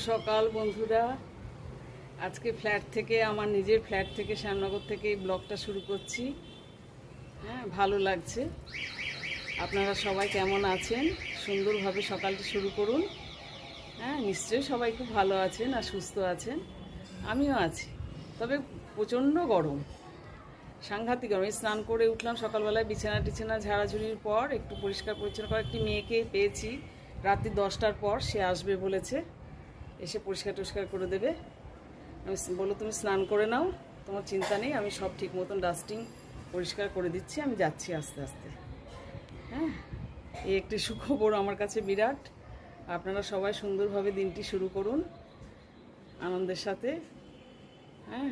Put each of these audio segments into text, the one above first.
সকাল বন্ধুরা। আজকে ফ্ল্যাট থেকে, আমার নিজের ফ্ল্যাট থেকে, শ্যামনগর থেকে এই ব্লগটা শুরু করছি। হ্যাঁ, ভালো লাগছে। আপনারা সবাই কেমন আছেন? সুন্দরভাবে সকালটা শুরু করুন। হ্যাঁ, নিশ্চয়ই সবাই খুব ভালো আছেন আর সুস্থ আছেন। আমিও আছি, তবে প্রচণ্ড গরম, সাংঘাতিক গরম। স্নান করে উঠলাম সকালবেলায়, বিছানা টিছানা ঝাড়াঝুড়ির পর একটু পরিষ্কার পরিচ্ছন্ন করে একটি মেয়েকে পেয়েছি রাত্রি 10টার পর। সে আসবে বলেছে, এসে পরিষ্কার টরিষ্কার করে দেবে। আমি বললো তুমি স্নান করে নাও, তোমার চিন্তা নেই, আমি সব ঠিক মতন ডাস্টিং পরিষ্কার করে দিচ্ছি, আমি যাচ্ছি আস্তে আস্তে। হ্যাঁ, এই একটি সুখবর আমার কাছে বিরাট। আপনারা সবাই সুন্দরভাবে দিনটি শুরু করুন আনন্দের সাথে। হ্যাঁ,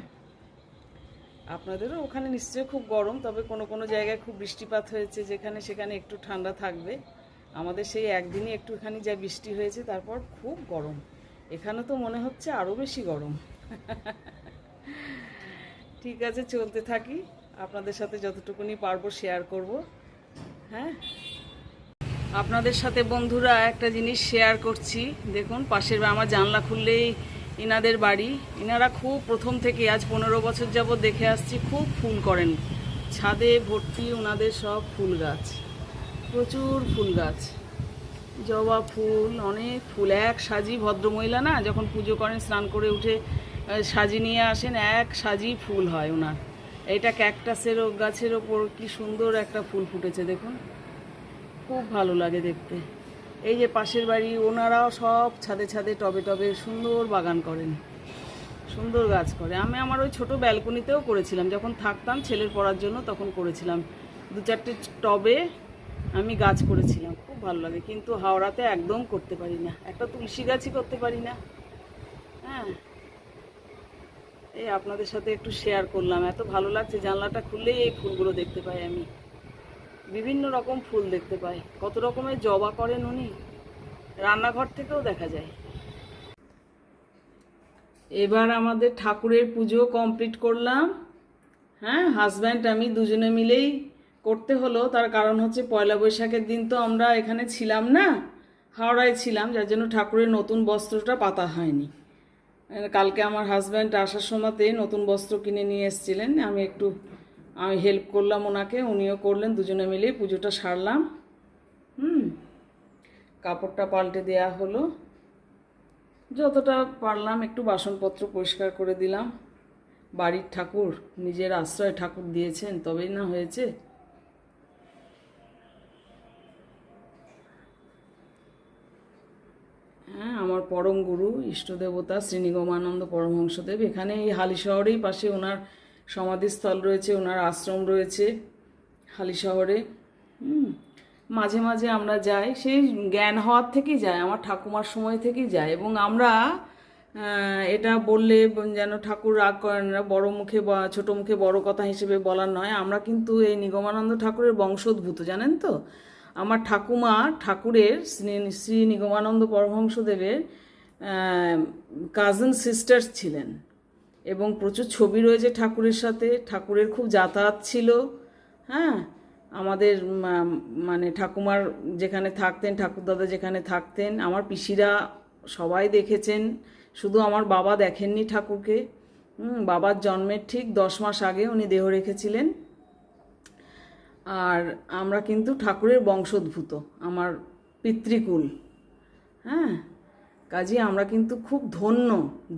আপনাদেরও ওখানে নিশ্চয়ই খুব গরম, তবে কোনো কোনো জায়গায় খুব বৃষ্টিপাত হয়েছে, যেখানে সেখানে একটু ঠান্ডা থাকবে। আমাদের সেই একদিনই একটুখানি যা বৃষ্টি হয়েছে, তারপর খুব গরম। এখানে তো মনে হচ্ছে আরও বেশি গরম। ঠিক আছে, চলতে থাকি, আপনাদের সাথে যতটুকুনি পারবো শেয়ার করব। হ্যাঁ, আপনাদের সাথে বন্ধুরা একটা জিনিস শেয়ার করছি। দেখুন, পাশের আমার জানলা খুললেই ইনাদের বাড়ি। ইনারা খুব প্রথম থেকে আজ 15 বছর যাবত দেখে আসছি, খুব ফুল করেন। ছাদে ভর্তি ওনাদের সব ফুল গাছ, প্রচুর ফুল গাছ, জবা ফুল, অনেক ফুল। এক সাজি ভদ্রমহিলা না, যখন পুজো করেন স্নান করে উঠে সাজি নিয়ে আসেন, এক সাজি ফুল হয় ওনার। এটা ক্যাকটাসের গাছের ওপর কি সুন্দর একটা ফুল ফুটেছে দেখুন, খুব ভালো লাগে দেখতে। এই যে পাশের বাড়ি, ওনারাও সব ছাদে ছাদে টবে টবে সুন্দর বাগান করেন, সুন্দর গাছ করে। আমি আমার ওই ছোটো ব্যালকনিতেও করেছিলাম, যখন থাকতাম ছেলের পড়ার জন্য, তখন করেছিলাম 2-4টে টবে আমি গাছ করেছিলাম, খুব ভালো লাগে। কিন্তু হাওড়াতে একদম করতে পারি না, একটা তুলসী গাছই করতে পারি না। হ্যাঁ, এই আপনাদের সাথে একটু শেয়ার করলাম, এত ভালো লাগছে। জানলাটা খুললেই এই ফুলগুলো দেখতে পাই আমি, বিভিন্ন রকম ফুল দেখতে পাই। কত রকমের জবা করেন উনি, রান্নাঘর থেকেও দেখা যায়। এবার আমাদের ঠাকুরের পুজো কমপ্লিট করলাম। হ্যাঁ, হাজব্যান্ড আমি দুজনে মিলেই করতে হলো। তার কারণ হচ্ছে পয়লা বৈশাখের দিন তো আমরা এখানে ছিলাম না, হাওড়ায় ছিলাম, যার জন্য ঠাকুরের নতুন বস্ত্রটা পাতা হয়নি। কালকে আমার হাজব্যান্ড আসার সময়তে নতুন বস্ত্র কিনে নিয়ে এসেছিলেন, আমি হেল্প করলাম ওনাকে, উনিও করলেন, দুজনে মিলেই পুজোটা সারলাম। কাপড়টা পাল্টে দেয়া হলো, যতটা পারলাম একটু বাসনপত্র পরিষ্কার করে দিলাম। বাড়ির ঠাকুর, নিজের আশ্রয় ঠাকুর দিয়েছেন, তবেই না হয়েছে। হ্যাঁ, আমার পরম গুরু ইষ্টদেবতা শ্রী নিগমানন্দ পরমহংসদেব, এখানে এই হালি শহরেই পাশে ওনার সমাধিস্থল রয়েছে, ওনার আশ্রম রয়েছে হালি শহরে। মাঝে মাঝে আমরা যাই, সেই জ্ঞান হওয়ার থেকেই যাই, আমার ঠাকুমার সময় থেকেই যাই। এবং আমরা এটা বললে যেন ঠাকুর রাগ করেন না, বড় মুখে বা ছোটো মুখে বড় কথা হিসেবে বলার নয়, আমরা কিন্তু এই নিগমানন্দ ঠাকুরের বংশোদ্ভূত, জানেন তো। আমার ঠাকুমা ঠাকুরের, শ্রী নিগমানন্দ পরমহংসদেবের কাজিন সিস্টার ছিলেন, এবং প্রচুর ছবি রয়েছে ঠাকুরের সাথে। ঠাকুরের খুব যাতায়াত ছিল। হ্যাঁ, আমাদের মানে ঠাকুমার যেখানে থাকতেন, ঠাকুরদাদা যেখানে থাকতেন, আমার পিসিরা সবাই দেখেছেন, শুধু আমার বাবা দেখেননি ঠাকুরকে। বাবার জন্মের ঠিক 10 মাস আগে উনি দেহ রেখেছিলেন। আর আমরা কিন্তু ঠাকুরের বংশোদ্ভূত, আমার পিতৃকুল। হ্যাঁ, কাজে আমরা কিন্তু খুব ধন্য,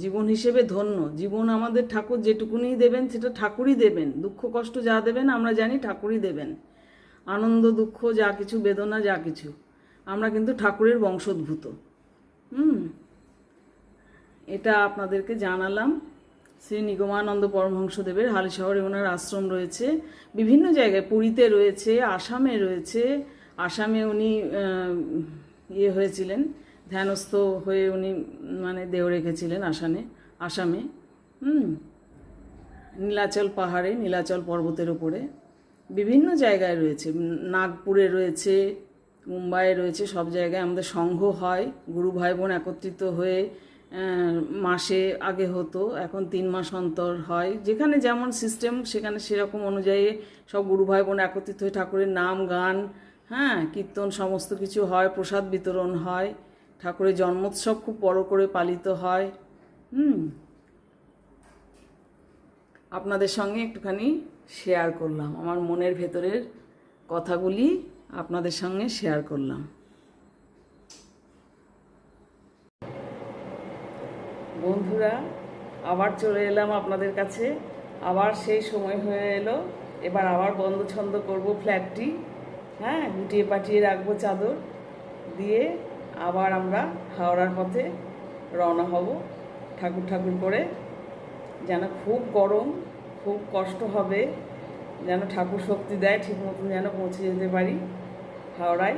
জীবন হিসেবে ধন্য। জীবন আমাদের ঠাকুর যেটুকুনি দেবেন সেটা ঠাকুরই দেবেন, দুঃখ কষ্ট যা দেবেন আমরা জানি ঠাকুরই দেবেন, আনন্দ দুঃখ যা কিছু, বেদনা যা কিছু, আমরা কিন্তু ঠাকুরের বংশোদ্ভূত। এটা আপনাদেরকে জানালাম। শ্রী নিগমানন্দ পরমহংসদেবের হালি শহরে ওনার আশ্রম রয়েছে, বিভিন্ন জায়গায়, পুরীতে রয়েছে, আসামে রয়েছে। আসামে উনি হয়েছিলেন, ধ্যানস্থ হয়ে উনি মানে দেহ রেখেছিলেন আসামে। নীলাচল পাহাড়ে, নীলাচল পর্বতের উপরে বিভিন্ন জায়গায় রয়েছে, নাগপুরে রয়েছে, মুম্বাইয়ে রয়েছে, সব জায়গায় আমাদের সংঘ হয়। গুরু ভাই বোন একত্রিত হয়ে, মাসে আগে হতো, এখন 3 মাস অন্তর হয়, যেখানে যেমন সিস্টেম সেখানে সেরকম অনুযায়ী সব গুরু ভাই বোন একত্রিত হয়ে ঠাকুরের নাম গান, হ্যাঁ, কীর্তন সমস্ত কিছু হয়, প্রসাদ বিতরণ হয়। ঠাকুরের জন্মোৎসব খুব বড় করে পালিত হয়। আপনাদের সঙ্গে একটুখানি শেয়ার করলাম, আমার মনের ভেতরের কথাগুলি আপনাদের সঙ্গে শেয়ার করলাম। বন্ধুরা, আবার চলে এলাম আপনাদের কাছে, আবার সেই সময় হয়ে এলো। এবার আবার বন্ধ ছন্দ করবো ফ্ল্যাটটি, হ্যাঁ, গুটিয়ে পাঠিয়ে রাখবো চাদর দিয়ে। আবার আমরা হাওড়ার পথে রওনা হব ঠাকুর ঠাকুর করে। যেন খুব গরম, খুব কষ্ট হবে, যেন ঠাকুর শক্তি দেয়, ঠিক মতন যেন পৌঁছে যেতে পারি হাওড়ায়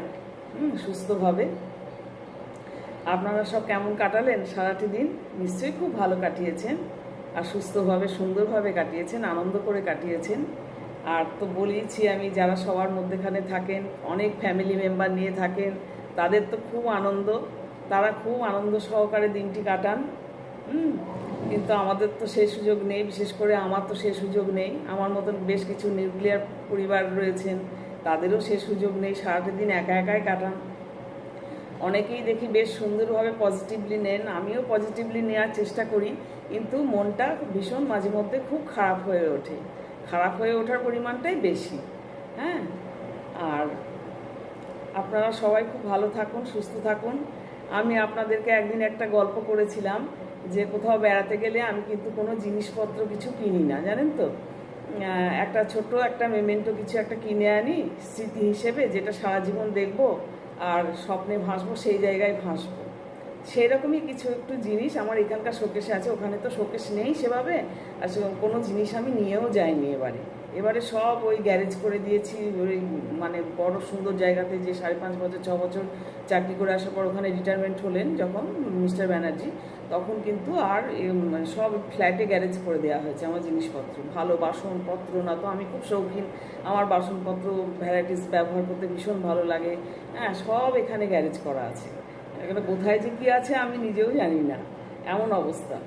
সুস্থভাবে। আপনারা সব কেমন কাটালেন সারাটি দিন? নিশ্চয়ই খুব ভালো কাটিয়েছেন, আর সুস্থভাবে সুন্দরভাবে কাটিয়েছেন, আনন্দ করে কাটিয়েছেন। আর তো বলেইছি আমি, যারা সবার মধ্যেখানে থাকেন, অনেক ফ্যামিলি মেম্বার নিয়ে থাকেন, তাদের তো খুব আনন্দ, তারা খুব আনন্দ সহকারে দিনটি কাটান। কিন্তু আমাদের তো সেই সুযোগ নেই, বিশেষ করে আমার তো সেই সুযোগ নেই। আমার মতন বেশ কিছু নিউক্লিয়ার পরিবার রয়েছেন, তাদেরও সেই সুযোগ নেই, সারাটা দিন একা একাই কাটান। অনেকেই দেখি বেশ সুন্দরভাবে পজিটিভলি নেন, আমিও পজিটিভলি নেওয়ার চেষ্টা করি, কিন্তু মনটা ভীষণ মাঝে মধ্যে খুব খারাপ হয়ে ওঠে, খারাপ হয়ে ওঠার পরিমাণটাই বেশি। হ্যাঁ, আর আপনারা সবাই খুব ভালো থাকুন, সুস্থ থাকুন। আমি আপনাদেরকে একদিন একটা গল্প করেছিলাম যে কোথাও বেড়াতে গেলে আমি কিন্তু কোনো জিনিসপত্র কিছু কিনি না, জানেন তো। একটা ছোট একটা মেমেন্টো কিছু একটা কিনে আনি স্মৃতি হিসেবে, যেটা সারা জীবন দেখবো আর স্বপ্নে ভাসবো, সেই জায়গায় ভাসবো। সেই রকমই কিছু একটু জিনিস আমার এখানকার শোকেসে আছে। ওখানে তো শোকেস নেই সেভাবে, আর কোনো জিনিস আমি নিয়েও যাইনি এবারে সব ওই গ্যারেজ করে দিয়েছি। ওই মানে বড় সুন্দর জায়গাতে, যে 5.5 বছর 6 বছর চাকরি করে আসার পর ওখানে রিটায়ারমেন্ট হলেন যখন মিস্টার ব্যানার্জি, তখন কিন্তু আর সব ফ্ল্যাটে গ্যারেজ করে দেওয়া হয়েছে আমার জিনিসপত্র। ভালো বাসনপত্র না তো, আমি খুব শৌখিন, আমার বাসনপত্র ভ্যারাইটিস ব্যবহার করতে ভীষণ ভালো লাগে। হ্যাঁ, সব এখানে গ্যারেজ করা আছে। এখানে কোথায় যে কী আছে আমি নিজেও জানি না, এমন অবস্থা।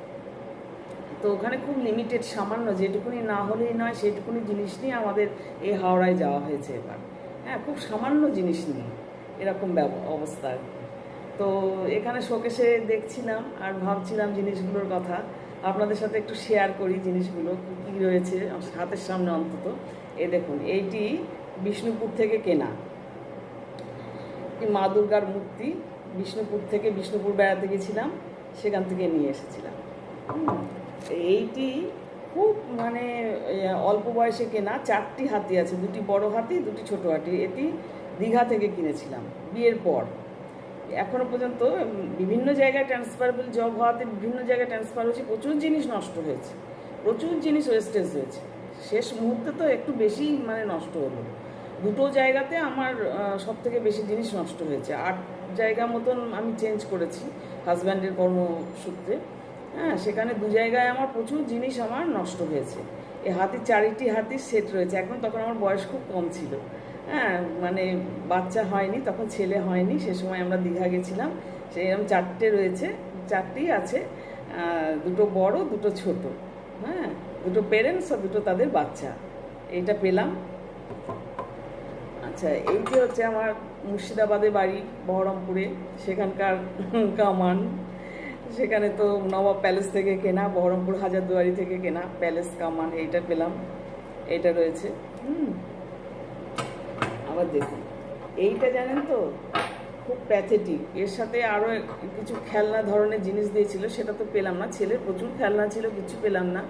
তো ওখানে খুব লিমিটেড, সামান্য, যেটুকুনি না হলেই নয় সেইটুকুনি জিনিস নিয়ে আমাদের এই হাওড়ায় যাওয়া হয়েছে এবার। হ্যাঁ, খুব সামান্য জিনিস নিয়ে এরকম অবস্থা। তো এখানে শোকেসে দেখছিলাম আর ভাবছিলাম জিনিসগুলোর কথা, আপনাদের সাথে একটু শেয়ার করি জিনিসগুলো কী রয়েছে হাতের সামনে অন্তত। দেখুন, এইটি বিষ্ণুপুর থেকে কেনা মা দুর্গার মূর্তি। বিষ্ণুপুর থেকে, বিষ্ণুপুর বেড়াতে গেছিলাম, সেখান থেকে নিয়ে এসেছিলাম। এইটি খুব মানে অল্প বয়সে কেনা, 4টি হাতি আছে, 2টি বড় হাতি, 2টি ছোট হাতি। এটি দীঘা থেকে কিনেছিলাম বিয়ের পর। এখনও পর্যন্ত বিভিন্ন জায়গায় ট্রান্সফারেবল জব হওয়াতে বিভিন্ন জায়গায় ট্রান্সফার হয়েছে, প্রচুর জিনিস নষ্ট হয়েছে, প্রচুর জিনিস ওয়েস্টেজ হয়েছে। শেষ মুহূর্তে তো একটু বেশি মানে নষ্ট হলো। 2টো জায়গাতে আমার সব থেকে বেশি জিনিস নষ্ট হয়েছে। 8 জায়গা মতন আমি চেঞ্জ করেছি হাজব্যান্ডের কর্মসূত্রে। হ্যাঁ, সেখানে 2 জায়গায় আমার প্রচুর জিনিস আমার নষ্ট হয়েছে। এই হাতির 4টি হাতির সেট রয়েছে। এখন তখন আমার বয়স খুব কম ছিল, হ্যাঁ, মানে বাচ্চা হয়নি, তখন ছেলে হয়নি, সে সময় আমরা দীঘা গেছিলাম। সেরকম 4টে রয়েছে, 4টিই আছে, 2টো বড়, 2টো ছোট। হ্যাঁ, 2টো পেরেন্টস আর 2টো তাদের বাচ্চা। এইটা পেলাম। আচ্ছা, এইটি হচ্ছে আমার মুর্শিদাবাদে বাড়ি, বহরমপুরে, সেখানকার কামান। সেখানে তো নবাব প্যালেস থেকে কেনা, বহরমপুর হাজারদুয়ারি থেকে কেনা প্যালেস কামান। এইটা পেলাম, এইটা রয়েছে। আবার দেখুন, এইটা জানেন তো খুব প্যাথেটিক। এর সাথে আরও কিছু খেলনা ধরনের জিনিস দিয়েছিল, সেটা তো পেলাম না। ছেলের প্রচুর খেলনা ছিল, কিছু পেলাম না।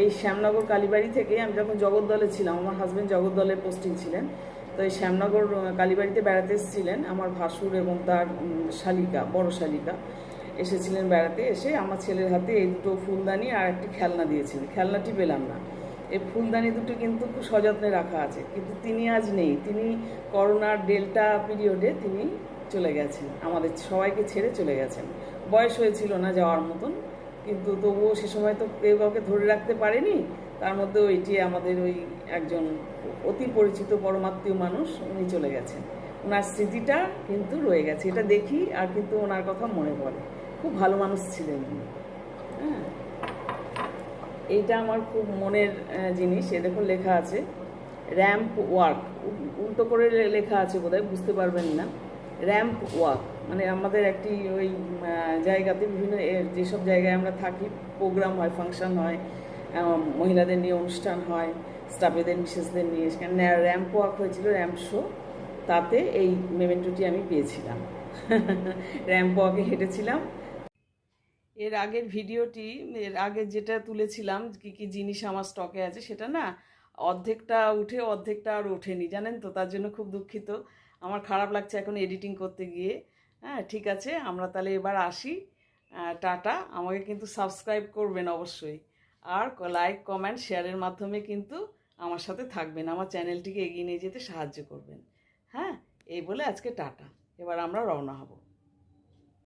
এই শ্যামনগর কালীবাড়ি থেকে, আমি যখন জগদ্দলে ছিলাম, আমার হাজব্যান্ড জগদ্দলে পোস্টিং ছিলেন, তো এই শ্যামনগর কালীবাড়িতে বেড়াতে এসেছিলেন আমার ভাসুর এবং তার শালিকা, বড় শালিকা এসেছিলেন বেড়াতে। এসে আমার ছেলের হাতে এই 2টো ফুলদানি আর একটি খেলনা দিয়েছিলেন। খেলনাটি পেলাম না। এই ফুলদানি 2টো কিন্তু খুব সযত্নে রাখা আছে, কিন্তু তিনি আজ নেই। তিনি করোনার ডেল্টা পিরিয়ডে তিনি চলে গেছেন, আমাদের সবাইকে ছেড়ে চলে গেছেন। বয়স হয়েছিল না যাওয়ার মতন, কিন্তু তবুও সে সময় তো কেউ কাউকে ধরে রাখতে পারেনি। তার মধ্যে ওইটি আমাদের ওই একজন অতি পরিচিত পরমাত্মীয় মানুষ, উনি চলে গেছেন। ওনার স্মৃতিটা কিন্তু রয়ে গেছে, এটা দেখি আর কিন্তু ওনার কথা মনে পড়ে। খুব ভালো মানুষ ছিলেন উনি। হ্যাঁ, এইটা আমার খুব মনের জিনিস। এ দেখুন লেখা আছে র্যাম্প ওয়ার্ক, উল্টো করে লেখা আছে বোধহয়, বুঝতে পারবেন না। র্যাম্প ওয়াক, মানে আমাদের একটি ওই জায়গাতে বিভিন্ন যেসব জায়গায় আমরা থাকি প্রোগ্রাম হয়, ফাংশন হয়, মহিলাদের নিয়ে অনুষ্ঠান হয়, স্টাফেদের মিসেসদের নিয়ে, সেখানে র্যাম্প ওয়াক হয়েছিল, র্যাম্প শো, তাতে এই মেমেন্টোটি আমি পেয়েছিলাম। র্যাম্প ওয়াকে হেঁটেছিলাম। এর আগের ভিডিওটি, এর আগে যেটা তুলেছিলাম কি কি জিনিস আমার স্টকে আছে, সেটা না অর্ধেকটা উঠে অর্ধেকটা আর ওঠেনি, জানেন তো, তার জন্য খুব দুঃখিত। আমার খারাপ লাগছে এখন এডিটিং করতে গিয়ে। হ্যাঁ, ঠিক আছে, আমরা তাহলে এবার আসি। টাটা। আমাকে কিন্তু সাবস্ক্রাইব করবেন অবশ্যই, আর লাইক কমেন্ট শেয়ারের মাধ্যমে কিন্তু আমার সাথে থাকবেন, আমার চ্যানেলটিকে এগিয়ে নিয়ে যেতে সাহায্য করবেন। হ্যাঁ, এই বলে আজকে টাটা। এবার আমরা রওনা হব।